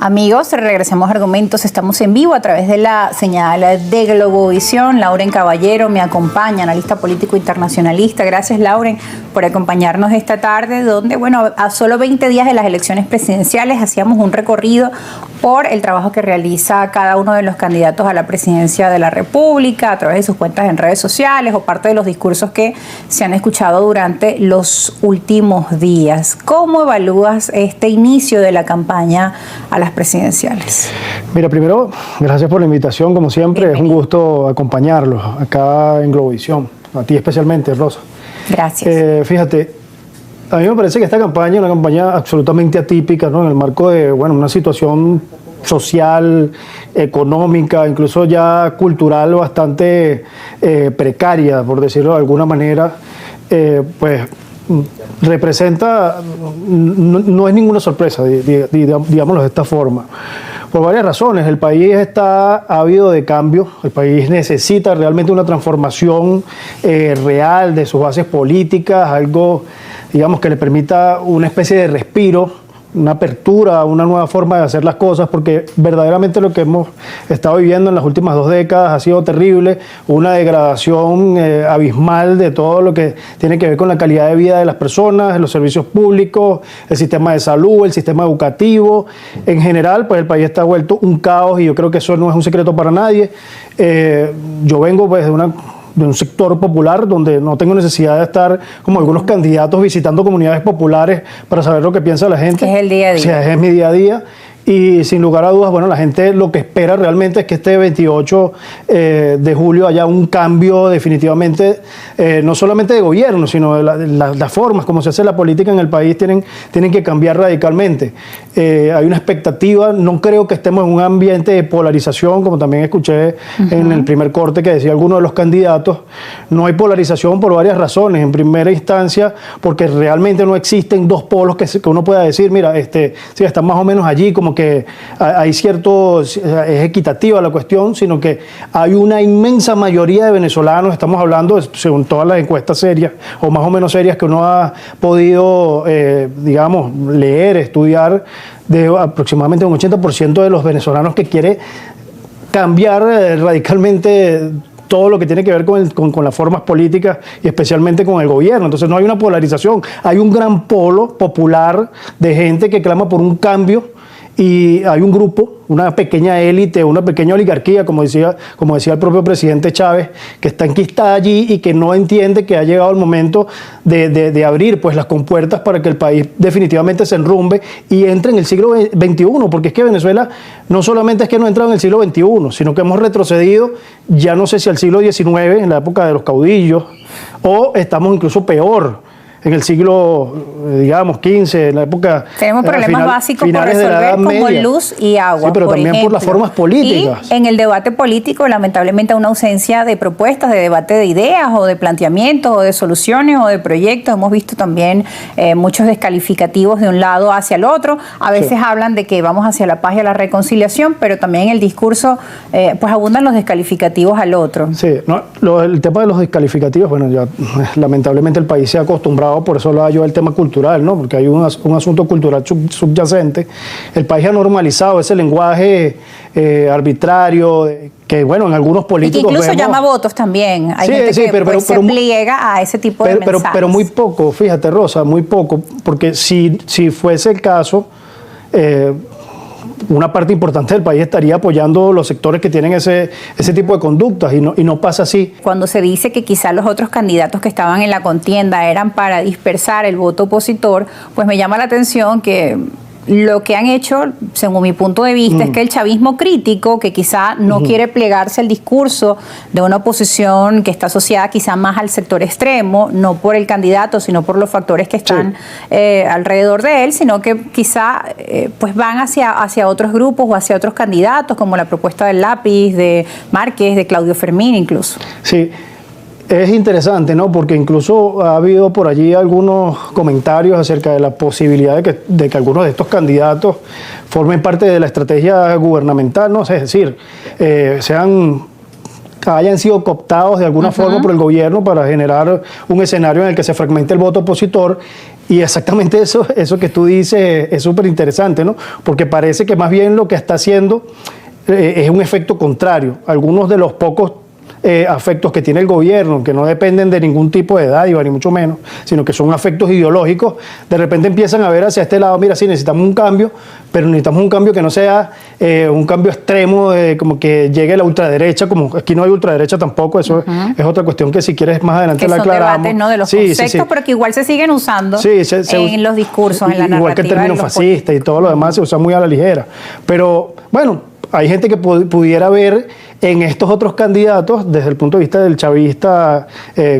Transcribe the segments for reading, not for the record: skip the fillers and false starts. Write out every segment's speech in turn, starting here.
Amigos, regresemos a Argumentos. Estamos en vivo a través de la señal de Globovisión. Lauren Caballero me acompaña, analista político internacionalista. Gracias, Lauren, por acompañarnos esta tarde, donde, bueno, a solo 20 días de las elecciones presidenciales hacíamos un recorrido por el trabajo que realiza cada uno de los candidatos a la presidencia de la República a través de sus cuentas en redes sociales o parte de los discursos que se han escuchado durante los últimos días. ¿Cómo evalúas este inicio de la campaña a las presidenciales? Mira, primero, gracias por la invitación, como siempre. Bienvenido. Es un gusto acompañarlos acá en Globovisión, a ti especialmente, Rosa. Gracias. Fíjate, a mí me parece que esta campaña es una campaña absolutamente atípica, ¿no? En el marco de, bueno, una situación social, económica, incluso ya cultural bastante precaria, por decirlo de alguna manera, pues representa, no es ninguna sorpresa, digámoslo de esta forma, por varias razones. El país está ávido de cambio, el país necesita realmente una transformación real de sus bases políticas, algo, digamos, que le permita una especie de respiro, una apertura, una nueva forma de hacer las cosas, porque verdaderamente lo que hemos estado viviendo en las últimas 2 décadas ha sido terrible, una degradación abismal de todo lo que tiene que ver con la calidad de vida de las personas, los servicios públicos, el sistema de salud, el sistema educativo. En general, pues el país está vuelto un caos y yo creo que eso no es un secreto para nadie. Yo vengo pues de un sector popular donde no tengo necesidad de estar como algunos candidatos visitando comunidades populares para saber lo que piensa la gente. Que es el día a día. O sea, es mi día a día. Y sin lugar a dudas, bueno, la gente lo que espera realmente es que este 28 de julio haya un cambio definitivamente, no solamente de gobierno, sino de las formas como se hace la política en el país tienen que cambiar radicalmente. Hay una expectativa, no creo que estemos en un ambiente de polarización, como también escuché en el primer corte que decía alguno de los candidatos. No hay polarización por varias razones. En primera instancia, porque realmente no existen dos polos que uno pueda decir, mira, sí, están más o menos allí, como que hay cierto, es equitativa la cuestión, sino que hay una inmensa mayoría de venezolanos, estamos hablando, según todas las encuestas serias, o más o menos serias que uno ha podido, digamos, leer, estudiar, de aproximadamente un 80% de los venezolanos que quiere cambiar radicalmente todo lo que tiene que ver con las formas políticas y especialmente con el gobierno. Entonces no hay una polarización, hay un gran polo popular de gente que clama por un cambio y hay un grupo, una pequeña élite, una pequeña oligarquía, como decía el propio presidente Chávez, que está enquistada allí y que no entiende que ha llegado el momento de abrir pues las compuertas para que el país definitivamente se enrumbe y entre en el siglo XXI, porque es que Venezuela no solamente es que no ha entrado en el siglo XXI, sino que hemos retrocedido, ya no sé si al siglo XIX, en la época de los caudillos, o estamos incluso peor, en el siglo, digamos, XV, en la época... Tenemos problemas básicos por resolver como luz y agua, sí, pero por también ejemplo. Por las formas políticas. Y en el debate político, lamentablemente, una ausencia de propuestas, de debate de ideas o de planteamientos o de soluciones o de proyectos. Hemos visto también muchos descalificativos de un lado hacia el otro. A veces sí hablan de que vamos hacia la paz y a la reconciliación, pero también en el discurso pues abundan los descalificativos al otro. Sí, no, el tema de los descalificativos, bueno, ya lamentablemente el país se ha acostumbrado, por eso hablaba yo del tema cultural, ¿no? Porque hay un asunto cultural subyacente. El país ha normalizado ese lenguaje arbitrario, que bueno, en algunos políticos... Y que incluso llama votos también. Hay gente que se pliega a ese tipo de mensajes. Pero muy poco, fíjate, Rosa, muy poco, porque si fuese el caso... una parte importante del país estaría apoyando los sectores que tienen ese tipo de conductas y no pasa así. Cuando se dice que quizás los otros candidatos que estaban en la contienda eran para dispersar el voto opositor, pues me llama la atención que lo que han hecho, según mi punto de vista, es que el chavismo crítico, que quizá no quiere plegarse al discurso de una oposición que está asociada quizá más al sector extremo, no por el candidato, sino por los factores que están alrededor de él, sino que quizá pues van hacia otros grupos o hacia otros candidatos, como la propuesta del Lápiz, de Márquez, de Claudio Fermín incluso. Sí. Es interesante, ¿no? Porque incluso ha habido por allí algunos comentarios acerca de la posibilidad de que algunos de estos candidatos formen parte de la estrategia gubernamental, ¿no? Es decir, hayan sido cooptados de alguna forma por el gobierno para generar un escenario en el que se fragmente el voto opositor Y exactamente eso que tú dices es súper interesante, ¿no? Porque parece que más bien lo que está haciendo es un efecto contrario. Algunos de los pocos afectos que tiene el gobierno, que no dependen de ningún tipo de dádiva, ni mucho menos, sino que son afectos ideológicos, de repente empiezan a ver hacia este lado, mira, sí, necesitamos un cambio, pero necesitamos un cambio que no sea un cambio extremo, como que llegue la ultraderecha, como aquí no hay ultraderecha tampoco, eso es otra cuestión que si quieres más adelante que la son aclaramos. Debates, ¿no? De los conceptos, pero que igual se siguen usando en los discursos, en la narrativa. Igual que el término fascista y todo lo demás se usa muy a la ligera. Pero bueno, hay gente que pudiera ver en estos otros candidatos, desde el punto de vista del chavista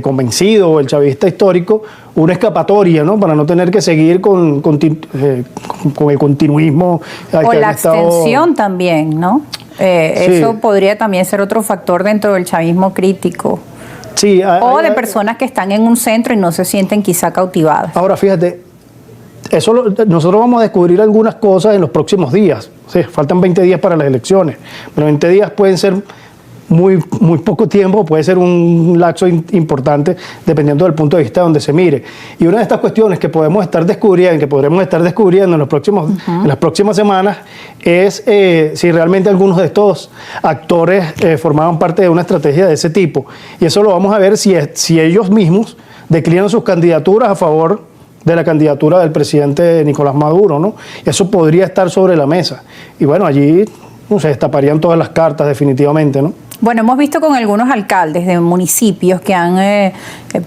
convencido o el chavista histórico, una escapatoria, ¿no? Para no tener que seguir con el continuismo. O la abstención también, ¿no? Eso podría también ser otro factor dentro del chavismo crítico. Sí, o de personas que están en un centro y no se sienten quizá cautivadas. Ahora, fíjate, nosotros vamos a descubrir algunas cosas en los próximos días. Sí, faltan 20 días para las elecciones, pero 20 días pueden ser muy poco tiempo, puede ser un lapso importante dependiendo del punto de vista donde se mire. Y una de estas cuestiones que podremos estar descubriendo en las próximas semanas es si realmente algunos de estos actores formaban parte de una estrategia de ese tipo. Y eso lo vamos a ver si ellos mismos declinan sus candidaturas a favor de la candidatura del presidente Nicolás Maduro, ¿no? Y eso podría estar sobre la mesa. Y bueno, allí se destaparían todas las cartas definitivamente, ¿no? Bueno, hemos visto con algunos alcaldes de municipios que han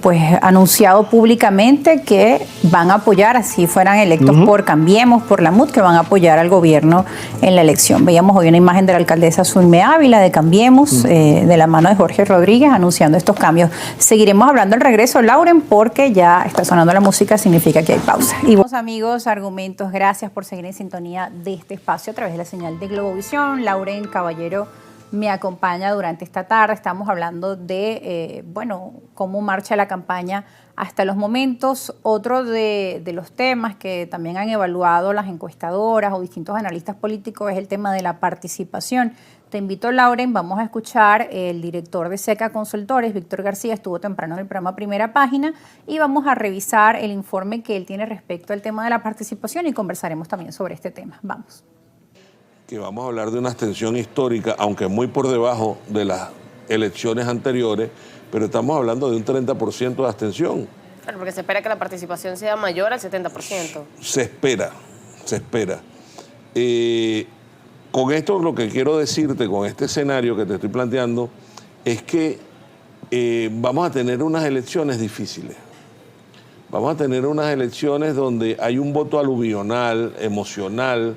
pues anunciado públicamente que van a apoyar, así fueran electos por Cambiemos, por la MUD, que van a apoyar al gobierno en la elección. Veíamos hoy una imagen de la alcaldesa Zulme Ávila de Cambiemos, de la mano de Jorge Rodríguez, anunciando estos cambios. Seguiremos hablando al regreso, Lauren, porque ya está sonando la música, significa que hay pausa. Y vos, amigos, argumentos, gracias por seguir en sintonía de este espacio a través de la señal de Globovisión. Lauren Caballero me acompaña durante esta tarde. Estamos hablando de, cómo marcha la campaña hasta los momentos. Otro de los temas que también han evaluado las encuestadoras o distintos analistas políticos es el tema de la participación. Te invito, Lauren, vamos a escuchar el director de SECA Consultores, Víctor García, estuvo temprano en el programa Primera Página, y vamos a revisar el informe que él tiene respecto al tema de la participación y conversaremos también sobre este tema. Vamos. Que vamos a hablar de una abstención histórica, aunque muy por debajo de las elecciones anteriores, pero estamos hablando de un 30% de abstención. Claro, porque se espera que la participación sea mayor al 70%. Se espera. Con esto lo que quiero decirte, con este escenario que te estoy planteando, es que vamos a tener unas elecciones difíciles. Vamos a tener unas elecciones donde hay un voto aluvional, emocional,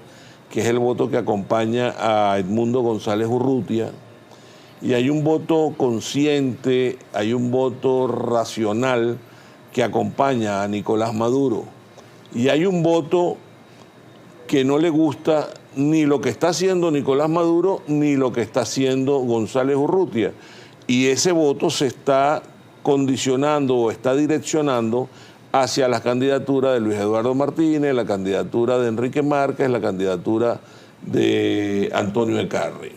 que es el voto que acompaña a Edmundo González Urrutia, y hay un voto consciente, hay un voto racional que acompaña a Nicolás Maduro, y hay un voto que no le gusta ni lo que está haciendo Nicolás Maduro ni lo que está haciendo González Urrutia, y ese voto se está condicionando o está direccionando hacia la candidatura de Luis Eduardo Martínez, la candidatura de Enrique Márquez, la candidatura de Antonio Ecarri.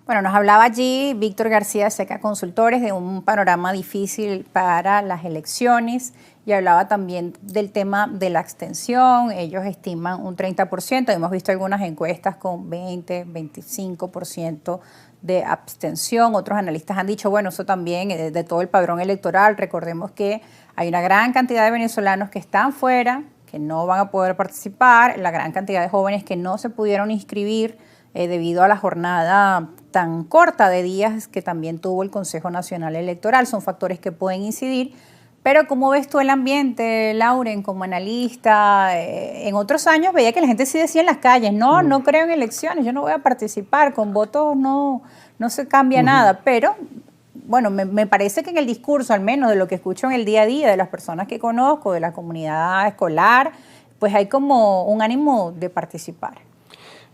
Bueno, nos hablaba allí Víctor García de SECA Consultores de un panorama difícil para las elecciones y hablaba también del tema de la abstención. Ellos estiman un 30%, hemos visto algunas encuestas con 20, 25% de abstención. Otros analistas han dicho, bueno, eso también de todo el padrón electoral. Recordemos que hay una gran cantidad de venezolanos que están fuera, que no van a poder participar, la gran cantidad de jóvenes que no se pudieron inscribir debido a la jornada tan corta de días que también tuvo el Consejo Nacional Electoral. Son factores que pueden incidir. Pero ¿cómo ves tú el ambiente, Lauren, como analista? En otros años veía que la gente sí decía en las calles, no creo en elecciones, yo no voy a participar, con votos no se cambia nada. Pero bueno, me parece que en el discurso, al menos de lo que escucho en el día a día, de las personas que conozco, de la comunidad escolar, pues hay como un ánimo de participar.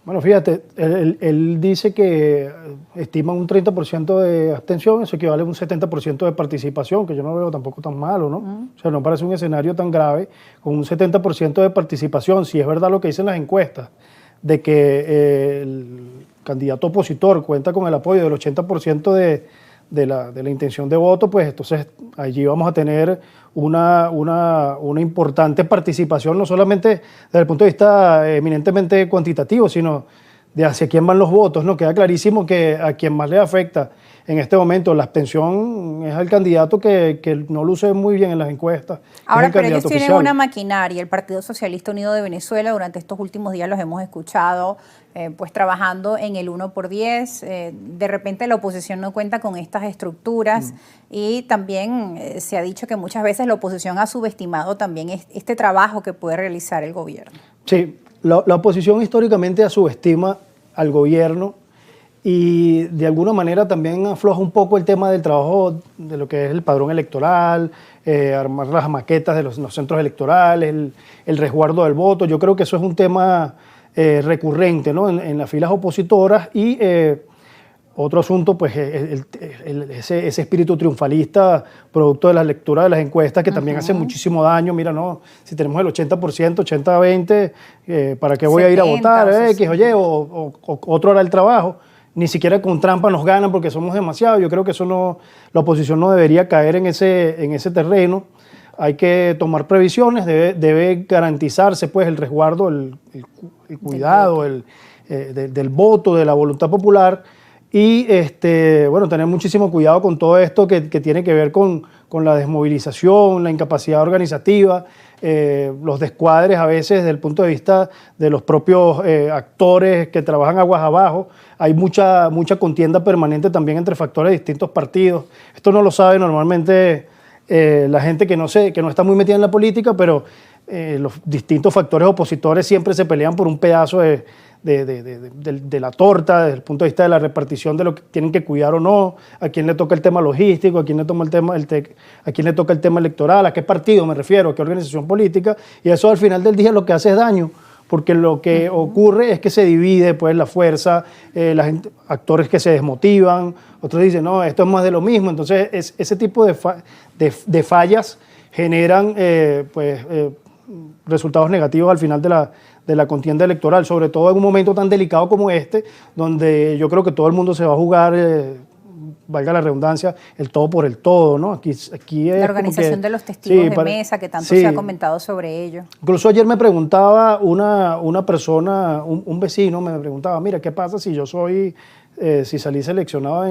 Bueno, fíjate, él dice que estima un 30% de abstención, eso equivale a un 70% de participación, que yo no veo tampoco tan malo, ¿no? O sea, no parece un escenario tan grave, con un 70% de participación, si es verdad lo que dicen las encuestas, de que el candidato opositor cuenta con el apoyo del 80% de de la intención de voto, pues entonces allí vamos a tener una importante participación, no solamente desde el punto de vista eminentemente cuantitativo, sino de hacia quién van los votos, ¿no? Queda clarísimo que a quien más le afecta en este momento la abstención es al candidato que no luce muy bien en las encuestas. Ahora, pero ellos tienen una maquinaria, el Partido Socialista Unido de Venezuela, durante estos últimos días los hemos escuchado, pues trabajando en el 1×10, de repente la oposición no cuenta con estas estructuras y también se ha dicho que muchas veces la oposición ha subestimado también este trabajo que puede realizar el gobierno. Sí, la oposición históricamente subestima al gobierno y de alguna manera también afloja un poco el tema del trabajo de lo que es el padrón electoral, armar las maquetas de los centros electorales, el resguardo del voto. Yo creo que eso es un tema recurrente, ¿no? en las filas opositoras y otro asunto, pues ese espíritu triunfalista producto de las lecturas de las encuestas que también hace muchísimo daño. Mira, no, si tenemos el 80%, 80-20, ¿para qué voy a ir a votar? O otro hará el trabajo. Ni siquiera con trampa nos ganan porque somos demasiados. Yo creo que eso no, la oposición no debería caer en ese terreno. Hay que tomar previsiones, debe garantizarse pues el resguardo, el cuidado del voto, de la voluntad popular y bueno, tener muchísimo cuidado con todo esto que tiene que ver con la desmovilización, la incapacidad organizativa, los descuadres a veces desde el punto de vista de los propios actores que trabajan aguas abajo. Hay mucha contienda permanente también entre factores de distintos partidos. Esto no lo sabe normalmente la gente que no está muy metida en la política, pero los distintos factores opositores siempre se pelean por un pedazo de la torta, desde el punto de vista de la repartición de lo que tienen que cuidar o no, a quién le toca el tema logístico, a quién le toca el tema electoral, a qué partido me refiero, a qué organización política, y eso al final del día lo que hace es daño, porque lo que ocurre es que se divide pues la fuerza, actores que se desmotivan, otros dicen, no, esto es más de lo mismo. Entonces ese tipo de fallas generan resultados negativos al final de la contienda electoral, sobre todo en un momento tan delicado como este, donde yo creo que todo el mundo se va a jugar, valga la redundancia, el todo por el todo, ¿no? Aquí es la organización de los testigos de mesa, que tanto se ha comentado sobre ello. Incluso ayer me preguntaba una persona, un vecino me preguntaba, mira, ¿qué pasa si yo si salí seleccionado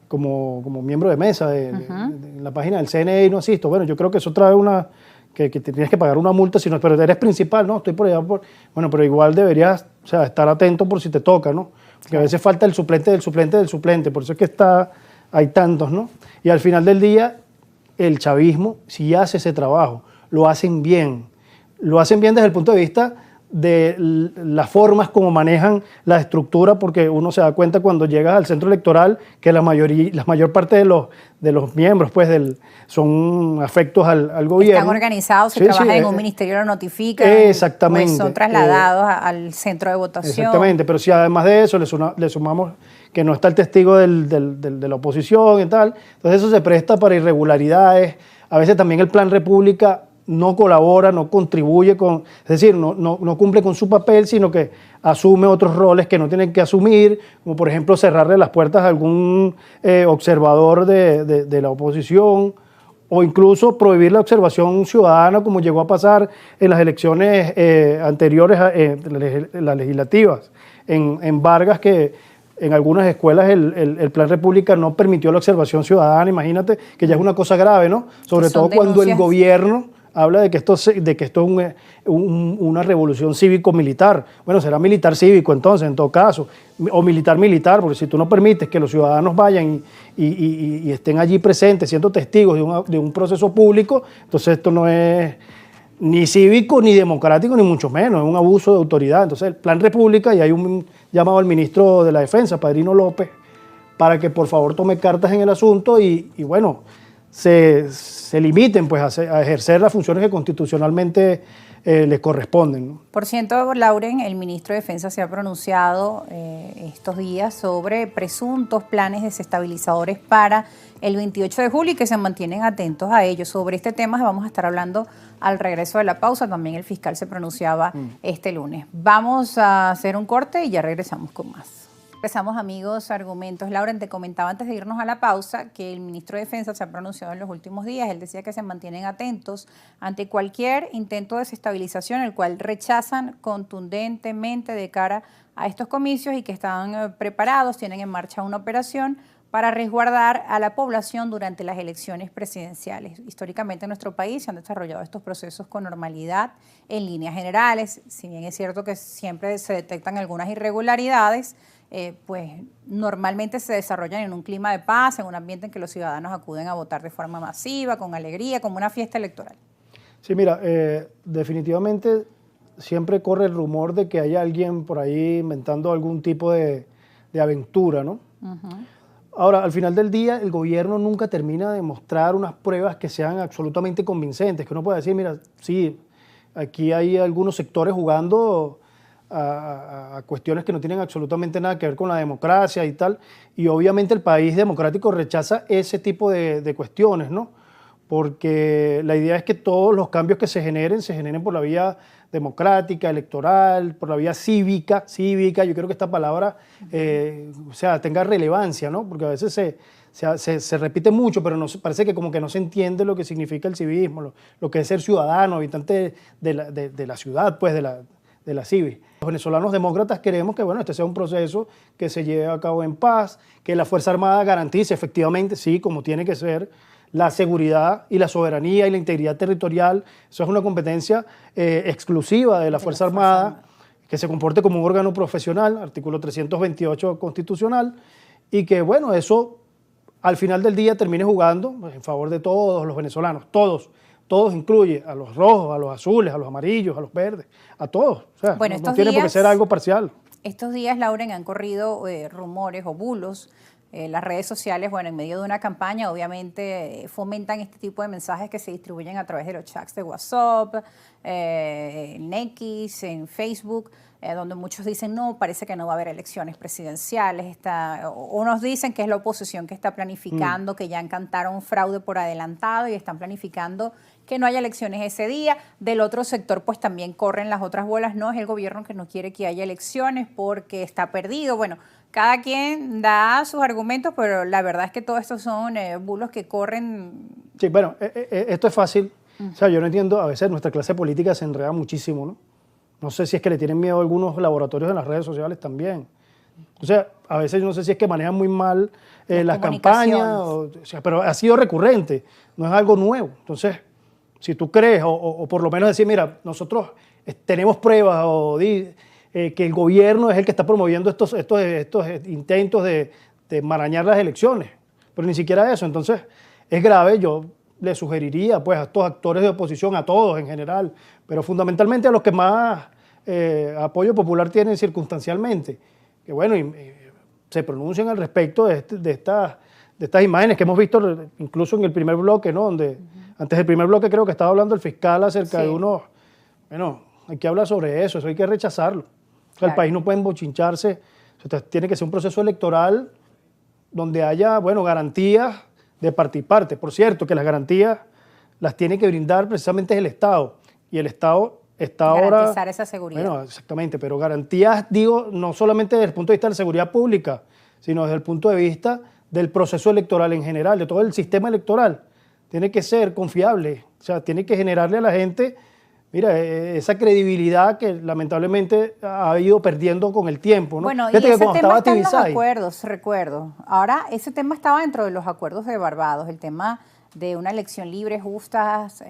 como miembro de mesa en la página del CNE y no asisto? Bueno, yo creo que eso trae que tienes que pagar una multa, pero eres principal, ¿no? Estoy por allá. Bueno, pero igual deberías estar atento por si te toca, ¿no? Porque a veces falta el suplente del suplente del suplente, por eso es que hay tantos, ¿no? Y al final del día, el chavismo, si hace ese trabajo, lo hacen bien. Lo hacen bien desde el punto de vista de las formas como manejan la estructura, porque uno se da cuenta cuando llegas al centro electoral que la mayor parte de los miembros pues son afectos al gobierno. Están organizados, si trabajan en un ministerio lo notifican, exactamente, pues son trasladados al centro de votación. Exactamente, pero si además de eso le sumamos que no está el testigo de la oposición y tal, entonces eso se presta para irregularidades. A veces también el Plan República no colabora, no contribuye es decir, no cumple con su papel, sino que asume otros roles que no tienen que asumir, como por ejemplo cerrarle las puertas a algún observador de la oposición, o incluso prohibir la observación ciudadana, como llegó a pasar en las elecciones anteriores, las legislativas, en Vargas, que en algunas escuelas el Plan República no permitió la observación ciudadana. Imagínate que ya es una cosa grave, ¿no? Sobre todo cuando el gobierno habla de que esto es una revolución cívico-militar. Bueno, será militar-cívico entonces, en todo caso, o militar-militar, porque si tú no permites que los ciudadanos vayan y estén allí presentes, siendo testigos de un proceso público, entonces esto no es ni cívico, ni democrático, ni mucho menos, es un abuso de autoridad. Entonces el Plan República, y hay un llamado al ministro de la Defensa, Padrino López, para que por favor tome cartas en el asunto y bueno, se limiten pues a ejercer las funciones que constitucionalmente les corresponden, ¿no? Por cierto, Lauren, el ministro de Defensa se ha pronunciado estos días sobre presuntos planes desestabilizadores para el 28 de julio y que se mantienen atentos a ellos. Sobre este tema vamos a estar hablando al regreso de la pausa. También el fiscal se pronunciaba este lunes. Vamos a hacer un corte y ya regresamos con más. Empezamos, amigos, argumentos. Lauren, te comentaba antes de irnos a la pausa que el ministro de Defensa se ha pronunciado en los últimos días. Él decía que se mantienen atentos ante cualquier intento de desestabilización, el cual rechazan contundentemente de cara a estos comicios y que están preparados, tienen en marcha una operación para resguardar a la población durante las elecciones presidenciales. Históricamente en nuestro país se han desarrollado estos procesos con normalidad en líneas generales, si bien es cierto que siempre se detectan algunas irregularidades, pues normalmente se desarrollan en un clima de paz, en un ambiente en que los ciudadanos acuden a votar de forma masiva, con alegría, como una fiesta electoral. Sí, mira, definitivamente siempre corre el rumor de que hay alguien por ahí inventando algún tipo de aventura, ¿no? Ahora, al final del día, el gobierno nunca termina de mostrar unas pruebas que sean absolutamente convincentes, que uno pueda decir, mira, sí, aquí hay algunos sectores jugando a cuestiones que no tienen absolutamente nada que ver con la democracia y tal, y obviamente el país democrático rechaza ese tipo de cuestiones, ¿no? Porque la idea es que todos los cambios que se generen por la vía democrática, electoral, por la vía cívica, yo creo que esta palabra tenga relevancia, ¿no? Porque a veces se repite mucho, pero parece que como que no se entiende lo que significa el civismo, lo que es ser ciudadano, habitante de la ciudad, pues, de la civi. Los venezolanos demócratas queremos que, bueno, este sea un proceso que se lleve a cabo en paz, que la Fuerza Armada garantice efectivamente, sí, como tiene que ser, la seguridad y la soberanía y la integridad territorial. Eso es una competencia exclusiva de la Fuerza Armada, que se comporte como un órgano profesional, artículo 328 constitucional, y que, bueno, eso al final del día termine jugando en favor de todos los venezolanos, todos incluye a los rojos, a los azules, a los amarillos, a los verdes, a todos. O sea, bueno, no tiene por qué ser algo parcial. Estos días, Lauren, han corrido rumores o bulos. Las redes sociales, bueno, en medio de una campaña, obviamente fomentan este tipo de mensajes que se distribuyen a través de los chats de WhatsApp, en X, en Facebook, donde muchos dicen, no, parece que no va a haber elecciones presidenciales. Unos dicen que es la oposición que está planificando, que ya encantaron fraude por adelantado y están planificando que no haya elecciones ese día. Del otro sector, pues también corren las otras bolas, no, es el gobierno que no quiere que haya elecciones porque está perdido. Bueno, cada quien da sus argumentos, pero la verdad es que todos estos son bulos que corren. Sí, bueno, esto es fácil. O sea, yo no entiendo, a veces nuestra clase política se enreda muchísimo, ¿no? No sé si es que le tienen miedo a algunos laboratorios en las redes sociales también. O sea, a veces no sé si es que manejan muy mal las campañas, o sea, pero ha sido recurrente, no es algo nuevo. Entonces, si tú crees, o por lo menos decir, mira, nosotros tenemos pruebas, que el gobierno es el que está promoviendo estos intentos de enmarañar las elecciones, pero ni siquiera eso. Entonces, es grave. Yo le sugeriría, pues, a estos actores de oposición, a todos en general, pero fundamentalmente a los que más apoyo popular tienen circunstancialmente, que bueno, se pronuncien al respecto de estas imágenes que hemos visto incluso en el primer bloque, ¿no? Donde antes del primer bloque creo que estaba hablando el fiscal acerca de unos, bueno, hay que hablar sobre eso hay que rechazarlo. O sea, el país no puede embochincharse, tiene que ser un proceso electoral donde haya, bueno, garantías de parte y parte. Por cierto, que las garantías las tiene que brindar precisamente el Estado, y el Estado está ahora... Garantizar esa seguridad. Bueno, exactamente, pero garantías, digo, no solamente desde el punto de vista de la seguridad pública, sino desde el punto de vista del proceso electoral en general, de todo el sistema electoral. Tiene que ser confiable, o sea, tiene que generarle a la gente, mira, esa credibilidad que lamentablemente ha ido perdiendo con el tiempo, ¿no? Bueno, fíjate, y ese tema está en los acuerdos, recuerdo. Ahora, ese tema estaba dentro de los acuerdos de Barbados, el tema de una elección libre, justas,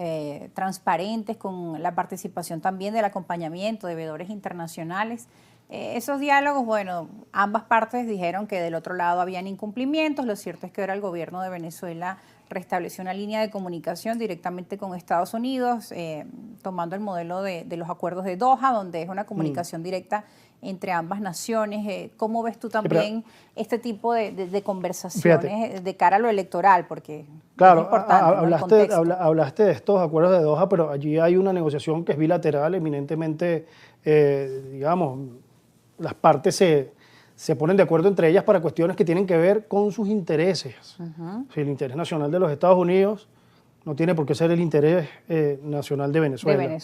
transparentes, con la participación también del acompañamiento de veedores internacionales. Esos diálogos, bueno, ambas partes dijeron que del otro lado habían incumplimientos. Lo cierto es que ahora el gobierno de Venezuela restableció una línea de comunicación directamente con Estados Unidos, tomando el modelo de los acuerdos de Doha, donde es una comunicación directa entre ambas naciones. ¿Cómo ves tú también este tipo de conversaciones de cara a lo electoral? Porque claro, es importante, hablaste de estos acuerdos de Doha, pero allí hay una negociación que es bilateral, eminentemente, digamos, las partes se ponen de acuerdo entre ellas para cuestiones que tienen que ver con sus intereses. Si el interés nacional de los Estados Unidos no tiene por qué ser el interés nacional de Venezuela.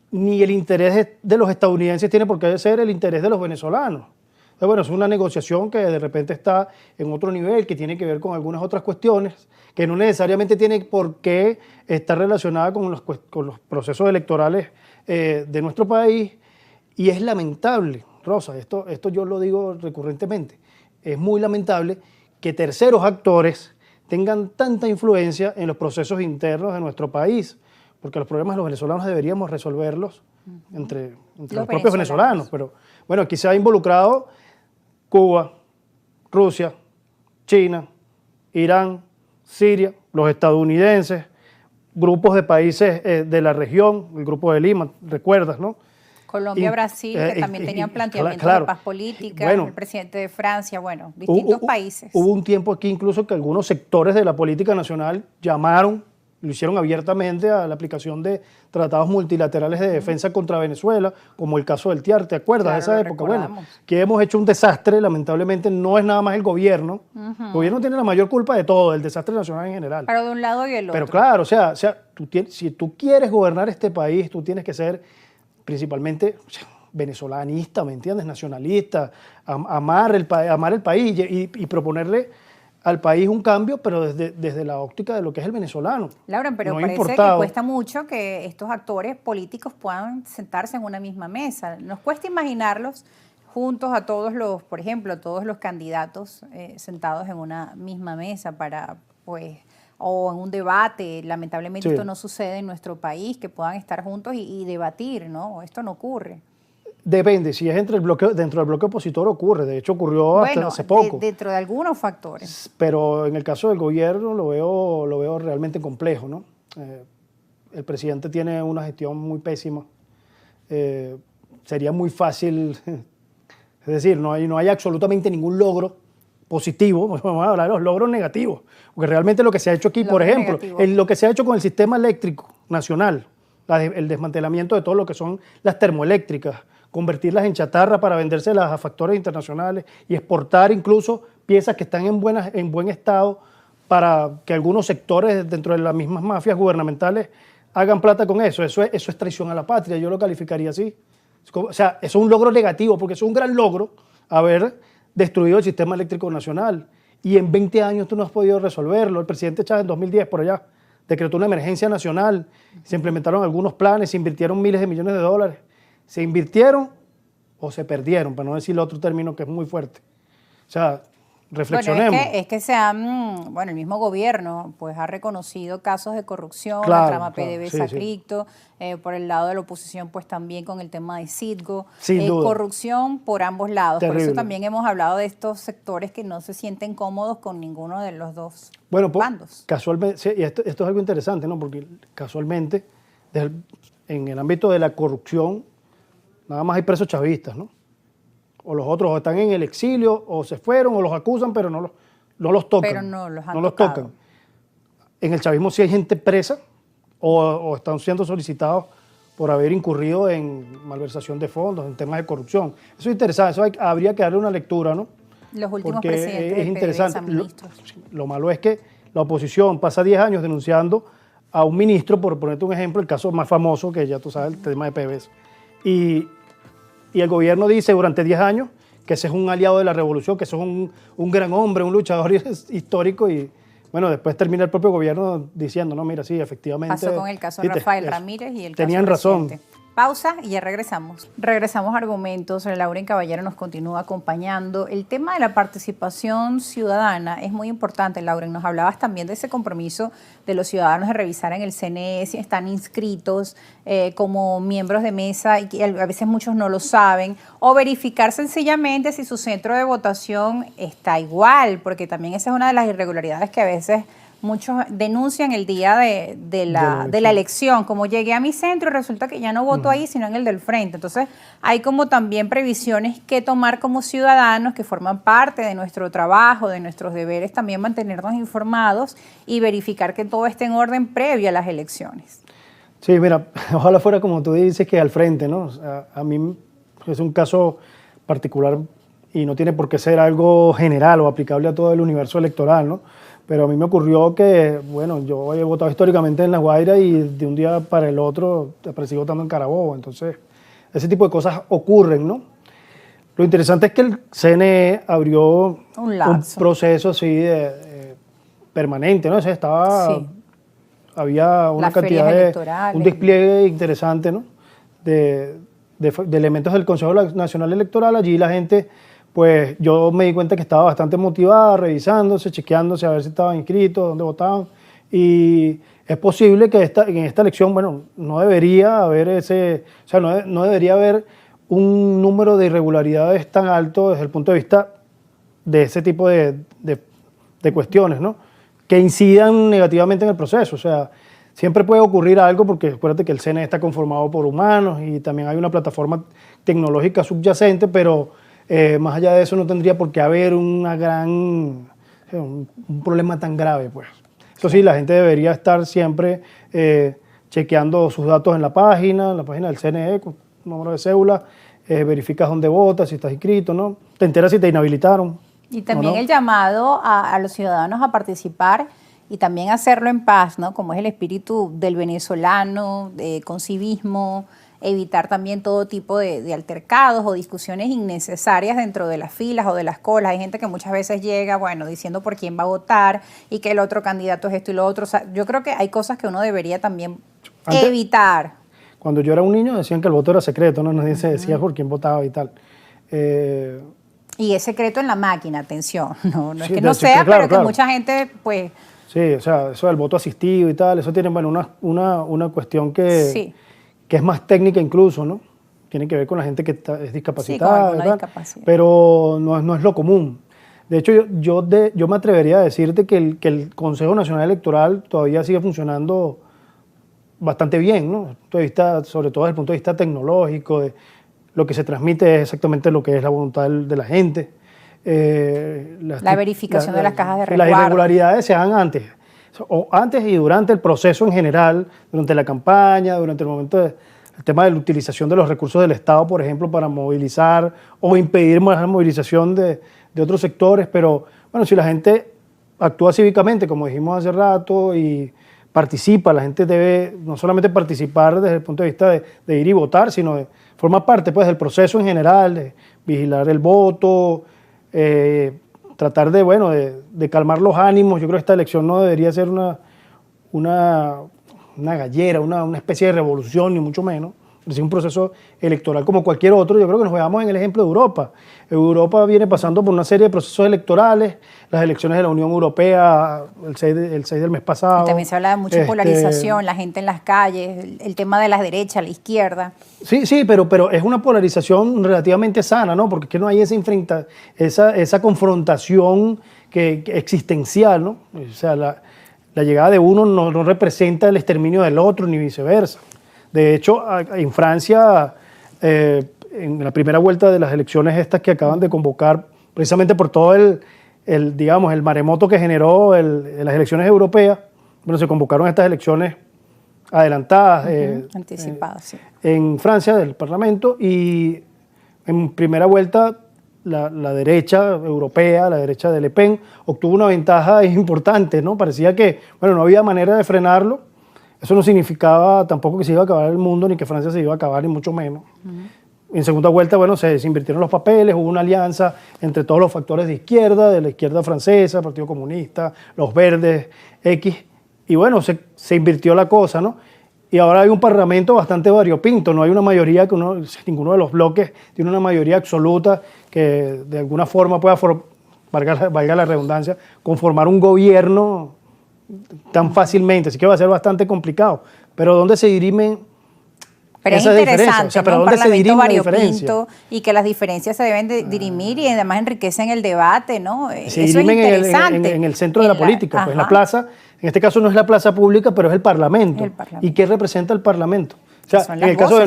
Ni el interés de los estadounidenses tiene por qué ser el interés de los venezolanos. Entonces, bueno, es una negociación que de repente está en otro nivel, que tiene que ver con algunas otras cuestiones, que no necesariamente tiene por qué estar relacionada con los procesos electorales de nuestro país. Y es lamentable, Rosa, esto yo lo digo recurrentemente, es muy lamentable que terceros actores tengan tanta influencia en los procesos internos de nuestro país, porque los problemas de los venezolanos deberíamos resolverlos entre los propios venezolanos. Pero bueno, aquí se ha involucrado Cuba, Rusia, China, Irán, Siria, los estadounidenses, grupos de países de la región, el grupo de Lima, recuerdas, ¿no? Colombia, Brasil, que también tenían planteamientos de paz política, bueno, el presidente de Francia, bueno, distintos países. Hubo un tiempo aquí incluso que algunos sectores de la política nacional llamaron, lo hicieron abiertamente a la aplicación de tratados multilaterales de defensa contra Venezuela, como el caso del TIAR, ¿te acuerdas de esa época? Bueno, que hemos hecho un desastre, lamentablemente no es nada más el gobierno. El gobierno tiene la mayor culpa de todo, del desastre nacional en general. Pero de un lado y del otro. Pero claro, o sea si tú quieres gobernar este país, tú tienes que ser principalmente venezolanista, ¿me entiendes? Nacionalista, amar el país y proponerle al país un cambio, pero desde la óptica de lo que es el venezolano. Lauren, pero no parece importado. que cuesta mucho que estos actores políticos puedan sentarse en una misma mesa. Nos cuesta imaginarlos juntos a todos los, por ejemplo, a todos los candidatos sentados en una misma mesa para, pues, o en un debate. Lamentablemente esto no sucede en nuestro país, que puedan estar juntos y debatir, ¿no? Esto no ocurre. Depende, si es dentro del bloque opositor ocurre, de hecho ocurrió hasta hace poco. Dentro de algunos factores. Pero en el caso del gobierno lo veo realmente complejo, ¿no? El presidente tiene una gestión muy pésima. Sería muy fácil, es decir, no hay absolutamente ningún logro positivo, vamos a hablar de los logros negativos, porque realmente lo que se ha hecho aquí, por ejemplo, lo que se ha hecho con el sistema eléctrico nacional, el desmantelamiento de todo lo que son las termoeléctricas, convertirlas en chatarra para vendérselas a factores internacionales y exportar incluso piezas que están en buen estado para que algunos sectores dentro de las mismas mafias gubernamentales hagan plata con eso. Eso es traición a la patria, yo lo calificaría así. O sea, eso es un logro negativo, porque es un gran logro haber destruido el sistema eléctrico nacional y en 20 años tú no has podido resolverlo. El presidente Chávez en 2010 por allá decretó una emergencia nacional, se implementaron algunos planes, se invirtieron miles de millones de dólares. ¿Se invirtieron o se perdieron? Para no decir el otro término que es muy fuerte. O sea, reflexionemos. Bueno, es que el mismo gobierno pues ha reconocido casos de corrupción, la trama PDVSA cripto, por el lado de la oposición pues también con el tema de Citgo, corrupción por ambos lados. Terrible. Por eso también hemos hablado de estos sectores que no se sienten cómodos con ninguno de los dos bandos. Casualmente, y esto es algo interesante, ¿no? Porque casualmente en el ámbito de la corrupción nada más hay presos chavistas, ¿no? O los otros o están en el exilio, o se fueron, o los acusan, pero no los tocan. Pero no los tocan. En el chavismo sí hay gente presa, o están siendo solicitados por haber incurrido en malversación de fondos, en temas de corrupción. Eso es interesante, habría que darle una lectura, ¿no? Los últimos presidentes es interesante. Lo malo es que la oposición pasa 10 años denunciando a un ministro, por ponerte un ejemplo, el caso más famoso, que ya tú sabes, el tema de PDVSA. Y el gobierno dice durante 10 años que ese es un aliado de la revolución, que eso es un gran hombre, un luchador histórico, y bueno, después termina el propio gobierno diciendo, no, mira, sí, efectivamente. Pasó con el caso de Rafael Ramírez y el tenían caso razón. Pausa y ya regresamos. Regresamos a Argumentos. Lauren Caballero nos continúa acompañando. El tema de la participación ciudadana es muy importante, Lauren. Nos hablabas también de ese compromiso de los ciudadanos de revisar en el CNE si están inscritos como miembros de mesa y que a veces muchos no lo saben, o verificar sencillamente si su centro de votación está igual, porque también esa es una de las irregularidades que a veces muchos denuncian el día de la elección, como llegué a mi centro y resulta que ya no voto ahí, sino en el del frente. Entonces, hay como también previsiones que tomar como ciudadanos que forman parte de nuestro trabajo, de nuestros deberes, también mantenernos informados y verificar que todo esté en orden previo a las elecciones. Sí, mira, ojalá fuera como tú dices, que al frente, ¿no? O sea, a mí es un caso particular y no tiene por qué ser algo general o aplicable a todo el universo electoral, ¿no? Pero a mí me ocurrió que, bueno, yo he votado históricamente en La Guaira y de un día para el otro aparecí votando en Carabobo. Entonces, ese tipo de cosas ocurren, ¿no? Lo interesante es que el CNE abrió un proceso así permanente, ¿no? O sea, había una cantidad un despliegue interesante, ¿no? de elementos del Consejo Nacional Electoral. Allí la gente, pues yo me di cuenta que estaba bastante motivada, revisándose, chequeándose a ver si estaban inscritos, dónde votaban. Y es posible que en esta elección, bueno, no debería haber no debería haber un número de irregularidades tan alto desde el punto de vista de ese tipo de cuestiones, ¿no? Que incidan negativamente en el proceso. O sea, siempre puede ocurrir algo porque acuérdate que el CNE está conformado por humanos y también hay una plataforma tecnológica subyacente, pero más allá de eso no tendría por qué haber un problema tan grave, pues. Eso sí, la gente debería estar siempre chequeando sus datos en la página del CNE, con número de cédula, verificas dónde votas, si estás inscrito, ¿no? Te enteras si te inhabilitaron. Y también el llamado a los ciudadanos a participar y también hacerlo en paz, ¿no? Como es el espíritu del venezolano, con civismo, evitar también todo tipo de altercados o discusiones innecesarias dentro de las filas o de las colas. Hay gente que muchas veces llega, bueno, diciendo por quién va a votar y que el otro candidato es esto y lo otro. O sea, yo creo que hay cosas que uno debería también evitar. Cuando yo era un niño decían que el voto era secreto, ¿no? Nadie se decía por quién votaba y tal. Y es secreto en la máquina, atención. No es que no sea, pero que mucha gente, pues... Sí, o sea, eso del voto asistido y tal, eso tiene, bueno, una cuestión que es más técnica incluso, ¿no? Tiene que ver con la gente que es discapacitada, con discapacidad. Pero no es lo común. De hecho, yo me atrevería a decirte que el Consejo Nacional Electoral todavía sigue funcionando bastante bien, ¿no? Sobre todo desde el punto de vista tecnológico, de lo que se transmite es exactamente lo que es la voluntad de la gente. La verificación de las cajas de resguardo. Las irregularidades se hagan antes y durante el proceso en general, durante la campaña, durante el momento el tema de la utilización de los recursos del Estado, por ejemplo, para movilizar o impedir la movilización de otros sectores. Pero bueno, si la gente actúa cívicamente, como dijimos hace rato, y participa, la gente debe no solamente participar desde el punto de vista de ir y votar, sino de formar parte, pues, del proceso en general, de vigilar el voto, tratar de calmar los ánimos. Yo creo que esta elección no debería ser una gallera, una especie de revolución, ni mucho menos. Es un proceso electoral como cualquier otro. Yo creo que nos veamos en el ejemplo de Europa. Europa viene pasando por una serie de procesos electorales, las elecciones de la Unión Europea el 6 del mes pasado. Y también se habla de mucha polarización, la gente en las calles, el tema de la derecha, la izquierda. Sí, pero es una polarización relativamente sana, ¿no? Porque es que no hay esa confrontación existencial, ¿no? O sea, la llegada de uno no representa el exterminio del otro, ni viceversa. De hecho, en Francia, en la primera vuelta de las elecciones estas que acaban de convocar, precisamente por todo el maremoto que generó las elecciones europeas, bueno, se convocaron estas elecciones adelantadas, anticipadas, sí. En Francia, del Parlamento, y en primera vuelta la derecha europea, la derecha de Le Pen, obtuvo una ventaja importante, ¿no? Parecía que, bueno, no había manera de frenarlo. Eso no significaba tampoco que se iba a acabar el mundo, ni que Francia se iba a acabar, ni mucho menos. En segunda vuelta, bueno, se invirtieron los papeles, hubo una alianza entre todos los factores de la izquierda francesa, el Partido Comunista, los verdes, X, y bueno, se invirtió la cosa, ¿no? Y ahora hay un parlamento bastante variopinto, no hay una mayoría, ninguno de los bloques tiene una mayoría absoluta que de alguna forma pueda, valga la redundancia, conformar un gobierno tan fácilmente, así que va a ser bastante complicado. Pero ¿dónde se dirimen? Pero es interesante, o sea, ¿pero dónde se dirime variopinto y que las diferencias se deben de dirimir y además enriquecen el debate, ¿no? Se dirimen en el centro de la política, pues en la plaza. En este caso no es la plaza pública, pero es el Parlamento. ¿Y qué representa el Parlamento? O sea, en el caso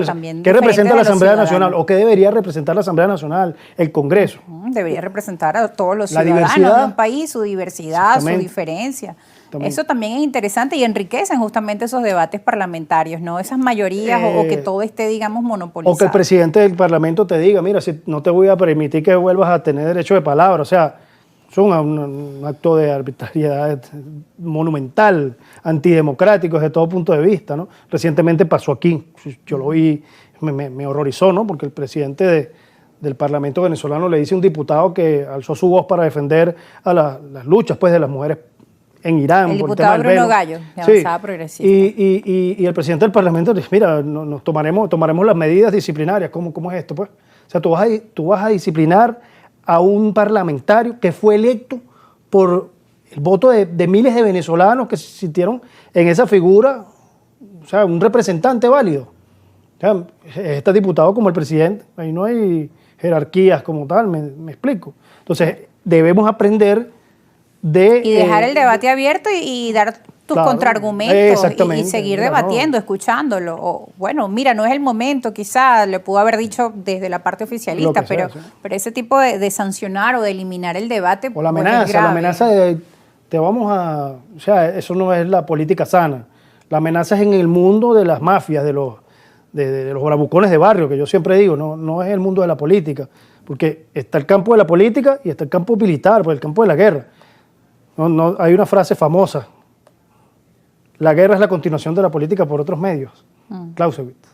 ¿qué representa la Asamblea Nacional? ¿O qué debería representar la Asamblea Nacional? El Congreso. Debería representar a todos los ciudadanos de un país, su diversidad, su diferencia. Eso también es interesante y enriquecen justamente esos debates parlamentarios, ¿no? Esas mayorías o que todo esté, digamos, monopolizado. O que el presidente del Parlamento te diga, mira, si no te voy a permitir que vuelvas a tener derecho de palabra. O sea, es un acto de arbitrariedad monumental, antidemocrático desde todo punto de vista, ¿no? Recientemente pasó aquí, yo lo vi, me horrorizó, ¿no? Porque el presidente del Parlamento venezolano le dice un diputado que alzó su voz para defender a las luchas pues, de las mujeres en Irán. El por diputado tema del Bruno velo. Gallo, de Sí. Avanzada Progresista. Y el presidente del Parlamento dice, mira, nos tomaremos las medidas disciplinarias. ¿Cómo es esto? Pues? O sea, tú vas a disciplinar a un parlamentario que fue electo por el voto de miles de venezolanos que se sintieron en esa figura, o sea, un representante válido. O sea, este diputado como el presidente, ahí no hay jerarquías como tal, me explico. Entonces, debemos aprender de... Y dejar el debate abierto y dar tus claro, contraargumentos y seguir mira, debatiendo, escuchándolo. O, bueno, mira, no es el momento, quizá le pudo haber dicho desde la parte oficialista, Lo que sea, pero, sí. pero ese tipo de sancionar o de eliminar el debate. O la pues, amenaza, es grave. la amenaza de te vamos a... O sea, eso no es la política sana. La amenaza es en el mundo de las mafias, de los bravucones de barrio, que yo siempre digo, no es el mundo de la política, porque está el campo de la política y está el campo militar, pues el campo de la guerra. Hay una frase famosa, la guerra es la continuación de la política por otros medios, Clausewitz.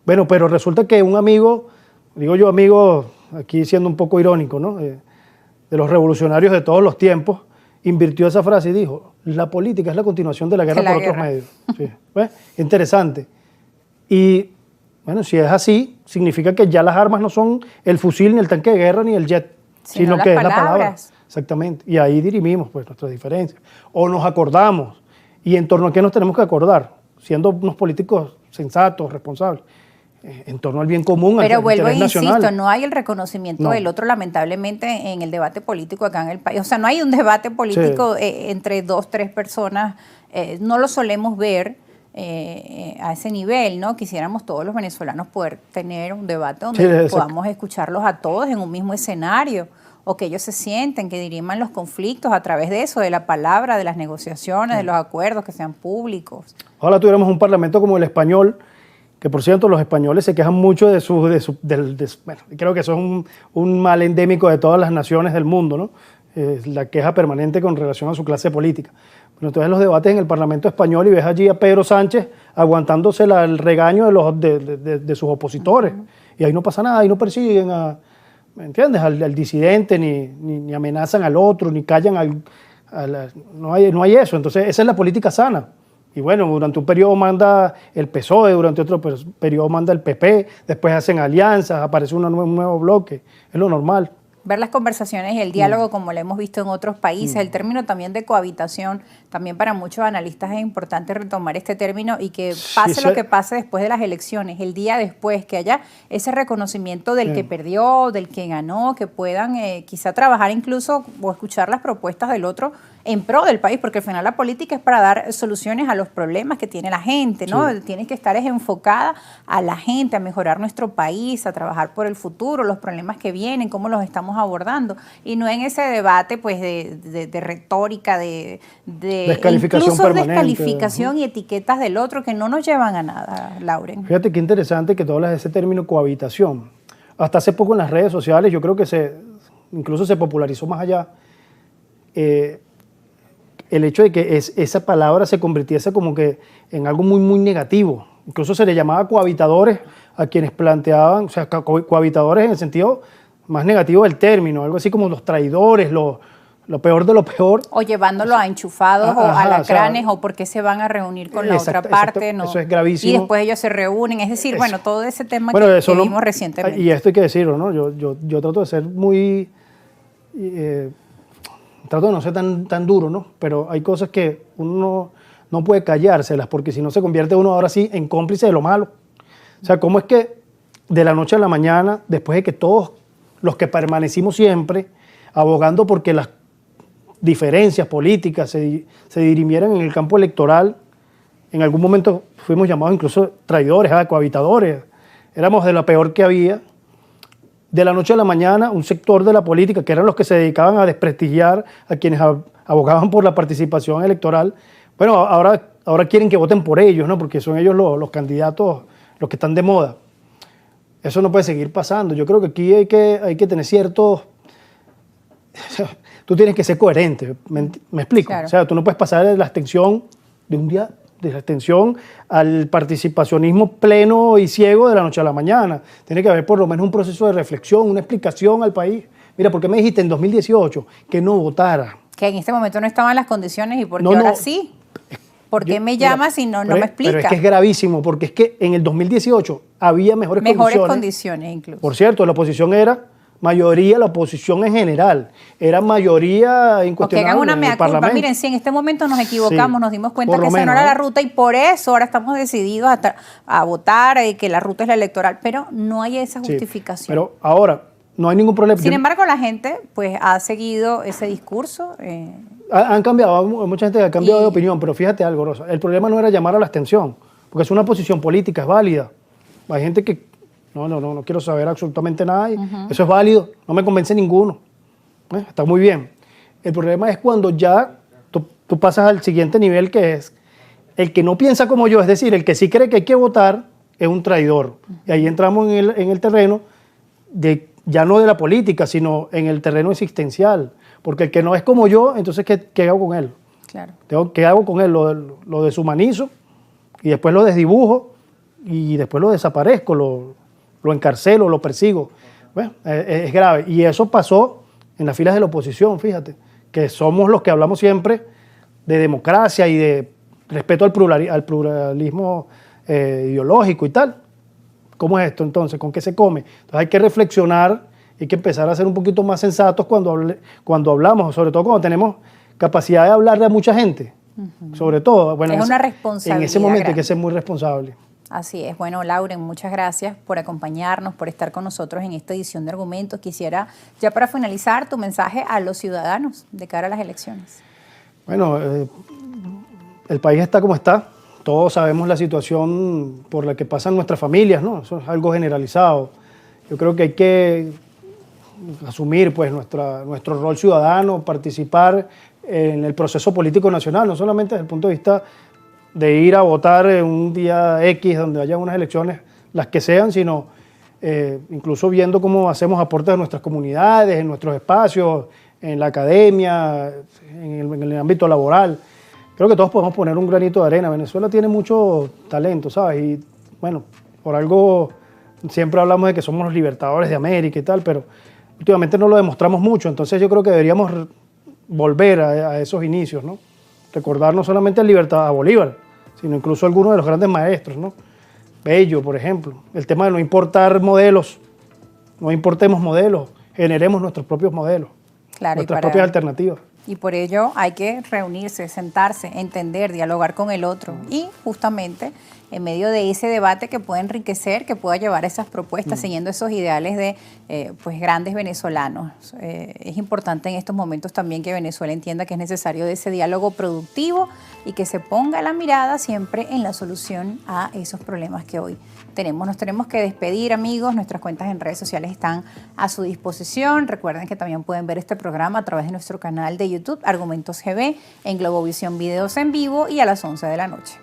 Bueno, pero resulta que un amigo, digo yo amigo, aquí siendo un poco irónico, ¿no? De los revolucionarios de todos los tiempos, invirtió esa frase y dijo, la política es la continuación de la guerra por otros medios. Sí. ¿Ves? Interesante. Y bueno, si es así, significa que ya las armas no son el fusil, ni el tanque de guerra, ni el jet, sino que es la palabra. Exactamente. Y ahí dirimimos pues, nuestras diferencias. O nos acordamos. ¿Y en torno a qué nos tenemos que acordar? Siendo unos políticos sensatos, responsables. En torno al bien común, pero al vuelvo interés e insisto, nacional. no hay el reconocimiento del otro, lamentablemente, en el debate político acá en el país. O sea, no hay un debate político entre 2, 3 personas. No lo solemos ver a ese nivel, ¿no? Quisiéramos todos los venezolanos poder tener un debate donde podamos escucharlos a todos en un mismo escenario, o que ellos se sienten, que diriman los conflictos a través de eso, de la palabra, de las negociaciones, de los acuerdos que sean públicos. Ojalá tuviéramos un parlamento como el español, que por cierto los españoles se quejan mucho bueno, creo que eso es un mal endémico de todas las naciones del mundo, ¿no? La queja permanente con relación a su clase política. Pero entonces los debates en el Parlamento español y ves allí a Pedro Sánchez aguantándose el regaño de sus opositores. Y ahí no pasa nada, ahí no persiguen ¿me entiendes? Al disidente, ni amenazan al otro, ni callan no hay eso. Entonces esa es la política sana. Y bueno, durante un periodo manda el PSOE, durante otro periodo manda el PP, después hacen alianzas, aparece un nuevo bloque, es lo normal. Ver las conversaciones y el diálogo como lo hemos visto en otros países, el término también de cohabitación, también para muchos analistas es importante retomar este término y que pase lo que pase después de las elecciones, el día después, que haya ese reconocimiento del que perdió, del que ganó, que puedan quizá trabajar incluso o escuchar las propuestas del otro en pro del país, porque al final la política es para dar soluciones a los problemas que tiene la gente, ¿no? Sí. Tiene que estar enfocada a la gente, a mejorar nuestro país, a trabajar por el futuro, los problemas que vienen, cómo los estamos abordando, y no en ese debate pues de retórica, de descalificación incluso permanente, descalificación y etiquetas del otro que no nos llevan a nada, Lauren. Fíjate qué interesante que tú hablas de ese término cohabitación. Hasta hace poco en las redes sociales yo creo que incluso se popularizó más allá el hecho de que esa palabra se convirtiese como que en algo muy, muy negativo. Incluso se le llamaba cohabitadores a quienes planteaban, o sea, cohabitadores en el sentido más negativo del término, algo así como los traidores, lo peor de lo peor. O llevándolo a enchufados o a alacranes, o por qué se van a reunir con la otra parte. No. Eso es gravísimo. Y después ellos se reúnen, es decir, bueno, todo ese tema que vimos recientemente. Y esto hay que decirlo, ¿no? Yo trato de ser muy... trato de no ser tan duro, ¿no? Pero hay cosas que uno no puede callárselas, porque si no se convierte uno ahora sí en cómplice de lo malo. O sea, ¿cómo es que de la noche a la mañana, después de que todos los que permanecimos siempre abogando porque las diferencias políticas se dirimieran en el campo electoral, en algún momento fuimos llamados incluso traidores, cohabitadores, éramos de lo peor que había? De la noche a la mañana, un sector de la política, que eran los que se dedicaban a desprestigiar a quienes abogaban por la participación electoral, bueno, ahora quieren que voten por ellos, ¿no? Porque son ellos los candidatos, los que están de moda. Eso no puede seguir pasando. Yo creo que aquí hay que tener ciertos... Tú tienes que ser coherente, ¿me explico? Claro. O sea, tú no puedes pasar la extensión de un día de la abstención al participacionismo pleno y ciego de la noche a la mañana. Tiene que haber por lo menos un proceso de reflexión, una explicación al país. Mira, ¿por qué me dijiste en 2018 que no votara? Que en este momento no estaban las condiciones y porque No, ahora no. sí. ¿Por qué me Mira, llamas y no me Pero explica? es que es gravísimo, porque es que en el 2018 había mejores condiciones incluso. Por cierto, la oposición era mayoría, la oposición en general, era mayoría O que incuestionable hagan una en mea el culpa. Parlamento. Miren, si en este momento nos equivocamos, Sí, nos dimos cuenta por que lo esa no menos, era la ¿eh? ruta y por eso ahora estamos decididos a votar y que la ruta es la electoral, pero no hay esa Sí, justificación. pero ahora, no hay ningún problema. Sin embargo, la gente pues ha seguido ese discurso. Han cambiado, mucha gente ha cambiado Y- de opinión, pero fíjate algo, Rosa, el problema no era llamar a la abstención, porque es una posición política, es válida. Hay gente que no quiero saber absolutamente nada y eso es válido, no me convence ninguno. Está muy bien. El problema es cuando ya tú pasas al siguiente nivel, que es el que no piensa como yo, es decir, el que sí cree que hay que votar es un traidor. Y ahí entramos en el terreno ya no de la política, sino en el terreno existencial. Porque el que no es como yo, entonces, ¿qué hago con él? Claro. ¿Qué hago con él? Lo deshumanizo y después lo desdibujo y después lo desaparezco, lo encarcelo, lo persigo. Bueno, es grave. Y eso pasó en las filas de la oposición, fíjate, que somos los que hablamos siempre de democracia y de respeto al pluralismo ideológico y tal. ¿Cómo es esto entonces? ¿Con qué se come? Entonces hay que reflexionar, hay que empezar a ser un poquito más sensatos cuando hablamos, sobre todo cuando tenemos capacidad de hablarle a mucha gente. Sobre todo, bueno, Es una responsabilidad en ese momento hay grande. que ser muy responsable. Así es. Bueno, Lauren, muchas gracias por acompañarnos, por estar con nosotros en esta edición de Argumentos. Quisiera, ya para finalizar, tu mensaje a los ciudadanos de cara a las elecciones. Bueno, el país está como está. Todos sabemos la situación por la que pasan nuestras familias, ¿no? Eso es algo generalizado. Yo creo que hay que asumir pues nuestro rol ciudadano, participar en el proceso político nacional, no solamente desde el punto de vista de ir a votar en un día X donde haya unas elecciones, las que sean, sino incluso viendo cómo hacemos aportes a nuestras comunidades, en nuestros espacios, en la academia, en el ámbito laboral. Creo que todos podemos poner un granito de arena. Venezuela tiene mucho talento, ¿sabes? Y bueno, por algo siempre hablamos de que somos los libertadores de América y tal, pero últimamente no lo demostramos mucho. Entonces yo creo que deberíamos volver a esos inicios, ¿no? Recordar no solamente a Bolívar, sino incluso a algunos de los grandes maestros, ¿no? Bello, por ejemplo. El tema de no importar modelos, no importemos modelos, generemos nuestros propios modelos, Claro, nuestras propias alternativas. Y por ello hay que reunirse, sentarse, entender, dialogar con el otro y justamente en medio de ese debate que puede enriquecer, que pueda llevar esas propuestas siguiendo esos ideales de pues grandes venezolanos. Es importante en estos momentos también que Venezuela entienda que es necesario de ese diálogo productivo y que se ponga la mirada siempre en la solución a esos problemas que hoy tenemos. Nos tenemos que despedir, amigos. Nuestras cuentas en redes sociales están a su disposición. Recuerden que también pueden ver este programa a través de nuestro canal de YouTube, Argumentos GB, en Globovisión Videos en Vivo y a las 11 de la noche.